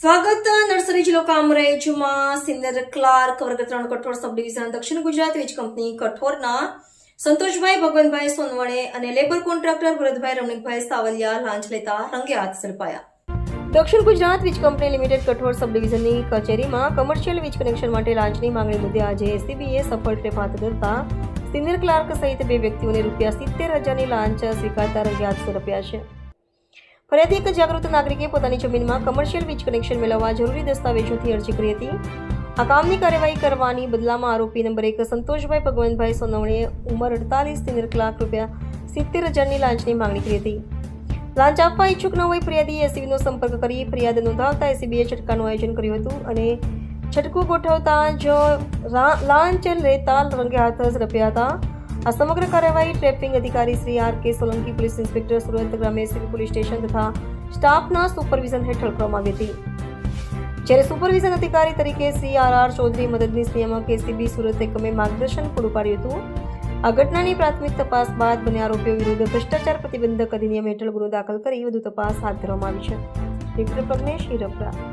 સ્વાગત નર્સરી જિલ્લો કામરેજમાં senior clerk વર્ગ 3 કઠોર સબ ડિવિઝન દક્ષિણ ગુજરાત વીજ કંપની કઠોરના સંતોષભાઈ ભગવાનભાઈ સોનવણે અને લેબર કોન્ટ્રાક્ટર ભરતભાઈ રમણીકભાઈ સાવલિયા લાંચ લેતા રંગે હાથ ઝડપાયા. દક્ષિણ ગુજરાત વીજ કંપની લિમિટેડ કઠોર સબ ડિવિઝનની કચેરીમાં કમર્શિયલ વીજ કનેક્શન માટે લાંચની માંગણી મુદ્દે આજે એસીબીએ સફળ ટ્રેપ હાથ ધરતા સિનિયર ક્લાર્ક સહિત 2 વ્યક્તિઓને ₹70,000ની લાંચ સ્વીકારતા રંગે હાથ ઝડપ્યા છે. ફરિયાદી એક જાગૃત નાગરિકે પોતાની જમીનમાં કમર્શિયલ વીજ કનેક્શન મેળવવા જરૂરી દસ્તાવેજોથી અરજી કરી હતી. આ કામની કાર્યવાહી કરવાની બદલામાં આરોપી નંબર 1 સંતોષભાઈ ભગવાનભાઈ સોનવણીએ ઉંમર 48 સિનિયર ક્લાર્ક ₹70,000ની લાંચની માંગણી કરી હતી. લાંચ આપવા ઈચ્છુક ન હોય ફરિયાદીએ એસીબીનો સંપર્ક કરી ફરિયાદ નોંધાવતા એસીબીએ છટકાનું આયોજન કર્યું હતું અને છટકું ગોઠવતા જ લાંચ લેતા રંગે હાથ ઝડપ્યા હતા. આ સમગ્ર કાર્યવાહી ટ્રેપિંગ અધિકારી Shri R.K. Solanki, police inspector Surat ગ્રામ્ય એસીબી પોલીસ સ્ટેશન તથા સ્ટાફના સુપરવિઝન હેઠળ કરવામાં આવી હતી. જ્યારે સુપરવિઝન અધિકારી તરીકે શ્રી R.R. ચૌધરી, મદદનીશ નિયામક એસીબી સુરત એકમે માર્ગદર્શન પૂરું પાડ્યું હતું. આ ઘટનાની પ્રાથમિક તપાસ બાદ બંને આરોપીઓ વિરુદ્ધ ભ્રષ્ટાચાર પ્રતિબંધક અધિનિયમ હેઠળ ગુનો દાખલ કરી વધુ તપાસ હાથ ધરવામાં આવી છે. રિપોર્ટર પ્રજ્ઞેશ હિરપરા.